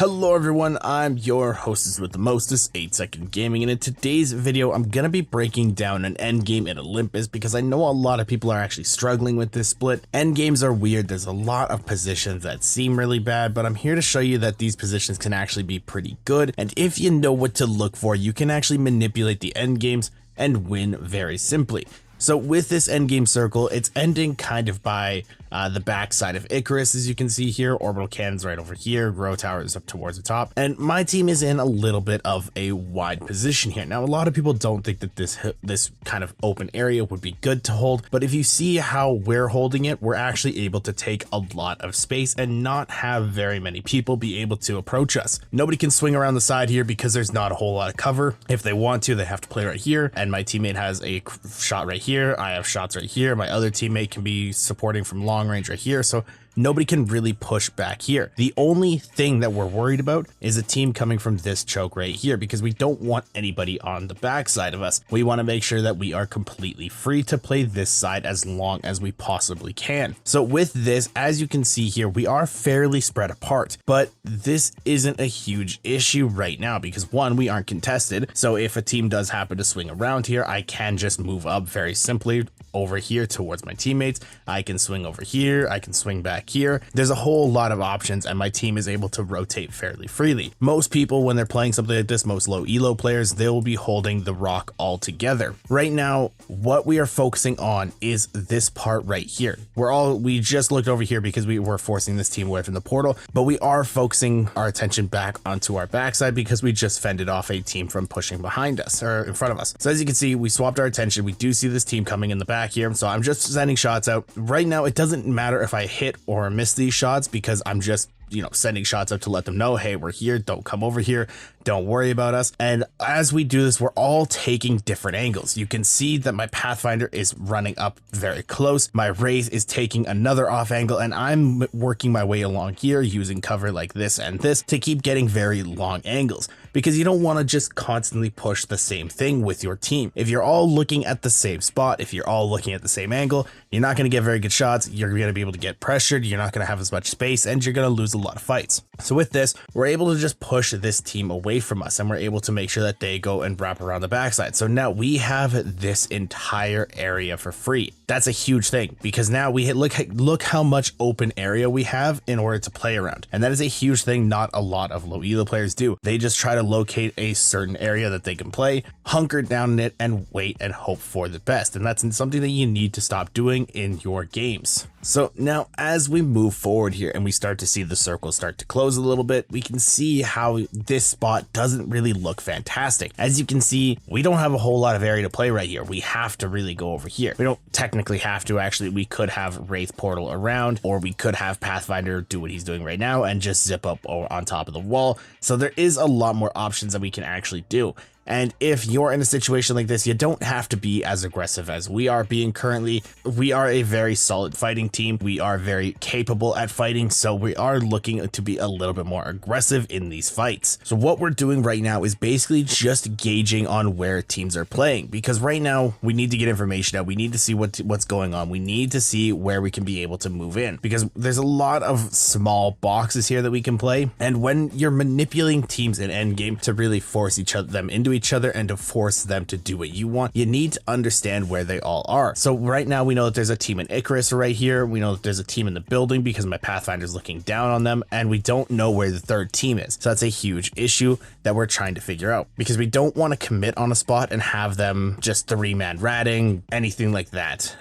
Hello everyone, I'm your hostess with the mostest, 8 Second Gaming, and in today's video I'm gonna be breaking down an endgame in Olympus because I know a lot of people are actually struggling with this split. Endgames are weird, there's a lot of positions that seem really bad, but I'm here to show you that these positions can actually be pretty good, and if you know what to look for, you can actually manipulate the endgames and win very simply. So with this endgame circle, it's ending kind of by the backside of Icarus, as you can see here. Orbital cannons right over here, grow towers up towards the top, and my team is in a little bit of a wide position here. Now, a lot of people don't think that this kind of open area would be good to hold, but if you see how we're holding it, we're actually able to take a lot of space and not have very many people be able to approach us. Nobody can swing around the side here because there's not a whole lot of cover. If they want to, they have to play right here, and my teammate has a shot right here, I have shots right here, my other teammate can be supporting from long range right here, so nobody can really push back here. The only thing that we're worried about is a team coming from this choke right here, because we don't want anybody on the backside of us. We want to make sure that we are completely free to play this side as long as we possibly can. So with this, as you can see here, we are fairly spread apart, but this isn't a huge issue right now because one, we aren't contested. So if a team does happen to swing around here, I can just move up very simply over here towards my teammates. I can swing over here, I can swing back here. There's a whole lot of options and my team is able to rotate fairly freely. Most people, when they're playing something like this, most low elo players, they will be holding the rock all together. Right now, what we are focusing on is this part right here. We just looked over here because we were forcing this team away from the portal, but we are focusing our attention back onto our backside because we just fended off a team from pushing behind us or in front of us. So as you can see, we swapped our attention. We do see this team coming in the back here, so I'm just sending shots out. Right now, it doesn't matter if I hit or miss these shots because I'm just sending shots up to let them know, hey, we're here, don't come over here, don't worry about us. And as we do this, we're all taking different angles. You can see that my Pathfinder is running up very close, my Wraith is taking another off angle, and I'm working my way along here using cover like this and this to keep getting very long angles, because you don't want to just constantly push the same thing with your team. If you're all looking at the same spot, if you're all looking at the same angle, you're not going to get very good shots, you're going to be able to get pressured, you're not going to have as much space, and you're going to lose a lot of fights. So with this, we're able to just push this team away from us, and we're able to make sure that they go and wrap around the backside. So now we have this entire area for free. That's a huge thing because now we look how much open area we have in order to play around. And that is a huge thing not a lot of low elo players do. They just try to locate a certain area that they can play, hunker down in it, and wait and hope for the best. And that's something that you need to stop doing in your games. So now as we move forward here and we start to see the circles start to close a little bit, we can see how this spot doesn't really look fantastic. As you can see, we don't have a whole lot of area to play right here. We have to really go over here. We don't technically have to. Actually, we could have Wraith portal around, or we could have Pathfinder do what he's doing right now and just zip up on top of the wall. So there is a lot more options that we can actually do. And if you're in a situation like this, you don't have to be as aggressive as we are being currently. We are a very solid fighting team. We are very capable at fighting, so we are looking to be a little bit more aggressive in these fights. So what we're doing right now is basically just gauging on where teams are playing, because right now we need to get information out. We need to see what's going on. We need to see where we can be able to move in, because there's a lot of small boxes here that we can play. And when you're manipulating teams in endgame to really force them into each other and to force them to do what you want, you need to understand where they all are. So right now we know that there's a team in Icarus right here. We know that there's a team in the building because my Pathfinder is looking down on them, and we don't know where the third team is. So that's a huge issue that we're trying to figure out, because we don't want to commit on a spot and have them just 3-man ratting, anything like that.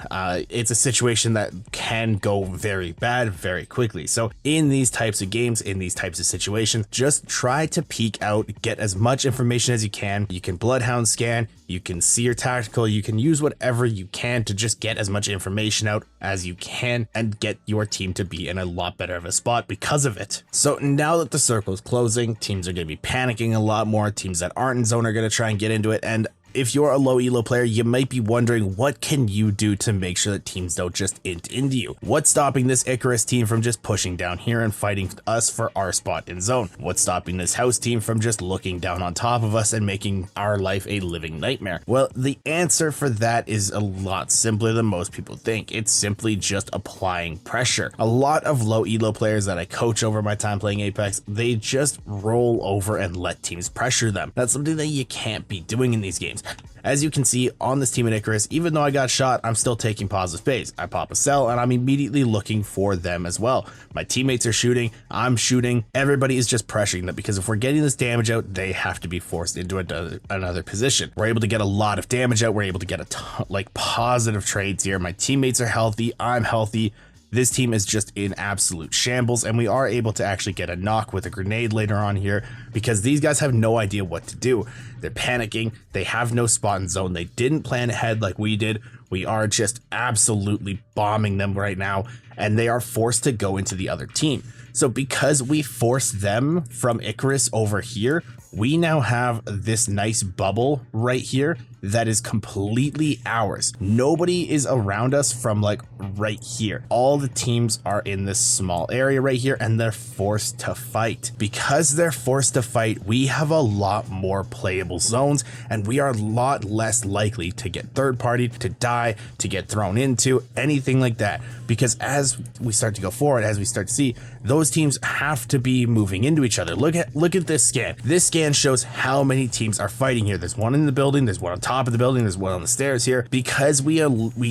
It's a situation that can go very bad very quickly. So in these types of games, in these types of situations, just try to peek out, get as much information as you can. You can bloodhound scan, you can see your tactical, you can use whatever you can to just get as much information out as you can and get your team to be in a lot better of a spot because of it. So now that the circle is closing, teams are going to be panicking a lot more. Teams that aren't in zone are going to try and get into it, and If you're a low elo player, you might be wondering, what can you do to make sure that teams don't just int into you? What's stopping this Icarus team from just pushing down here and fighting us for our spot in zone? What's stopping this house team from just looking down on top of us and making our life a living nightmare? Well, the answer for that is a lot simpler than most people think. It's simply just applying pressure. A lot of low elo players that I coach over my time playing Apex, they just roll over and let teams pressure them. That's something that you can't be doing in these games. As you can see on this team at Icarus, even though I got shot, I'm still taking positive space. I pop a cell and I'm immediately looking for them as well. My teammates are shooting, I'm shooting, everybody is just pressuring them, because if we're getting this damage out, they have to be forced into another position. We're able to get a lot of damage out, we're able to get a ton, like, positive trades here. My teammates are healthy, I'm healthy. This team is just in absolute shambles, and we are able to actually get a knock with a grenade later on here, because these guys have no idea what to do. They're panicking, they have no spot in zone, they didn't plan ahead like we did. We are just absolutely bombing them right now, and they are forced to go into the other team. So because we forced them from Icarus over here, we now have this nice bubble right here that is completely ours. Nobody is around us from like right here. All the teams are in this small area right here, and they're forced to fight. Because they're forced to fight, we have a lot more playable zones, and we are a lot less likely to get third partied, to die, to get thrown into, anything like that. Because as we start to go forward, as we start to see, those teams have to be moving into each other. Look at this scan. This scan shows how many teams are fighting here. There's one in the building, there's one on top of the building, there's one on the stairs here. Because we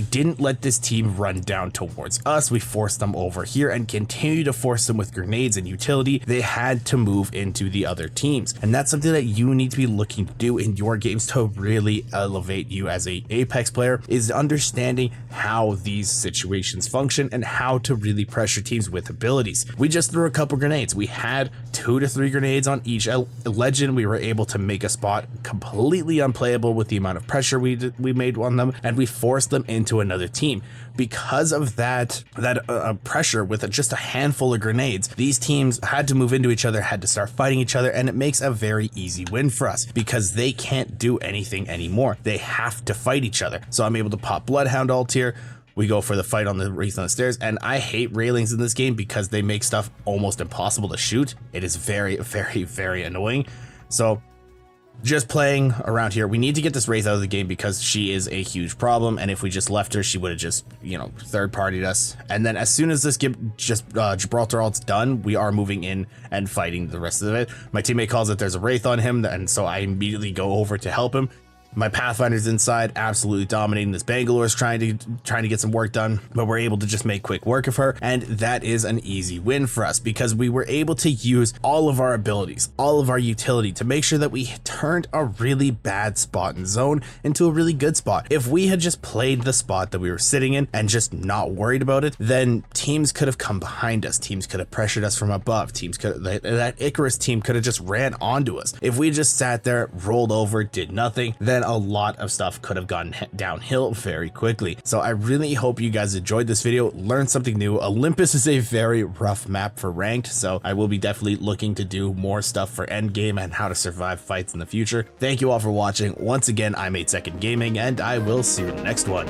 didn't let this team run down towards us, we forced them over here and continue to force them with grenades and utility. They had to move into the other teams, and that's something that you need to be looking to do in your games to really elevate you as a Apex player, is understanding how these situations function and how to really pressure teams with abilities. We just threw a couple grenades. We had 2 to 3 grenades on each legend. We were able to make a spot completely unplayable with the amount of pressure we made on them, and we forced them into another team. Because of that pressure with just a handful of grenades, these teams had to move into each other, had to start fighting each other, and it makes a very easy win for us because they can't do anything anymore. They have to fight each other. So I'm able to pop Bloodhound ult here. We go for the fight on the wreath on the stairs, and I hate railings in this game because they make stuff almost impossible to shoot. It is very, very, very annoying. So just playing around here, we need to get this Wraith out of the game because she is a huge problem, and if we just left her, she would have just, you know, third partied us. And then as soon as this Gibraltar ult's done, we are moving in and fighting the rest of it. My teammate calls that there's a Wraith on him, and so I immediately go over to help him. My Pathfinder's inside, absolutely dominating. This Bangalore's trying to get some work done, but we're able to just make quick work of her, and that is an easy win for us because we were able to use all of our abilities, all of our utility to make sure that we turned a really bad spot in zone into a really good spot. If we had just played the spot that we were sitting in and just not worried about it, then teams could have come behind us, teams could have pressured us from above, that Icarus team could have just ran onto us. If we just sat there, rolled over, did nothing, then a lot of stuff could have gone downhill very quickly. So I really hope you guys enjoyed this video, learned something new. Olympus is a very rough map for ranked, so I will be definitely looking to do more stuff for endgame and how to survive fights in the future. Thank you all for watching. Once again, I'm 8 Second Gaming, and I will see you in the next one.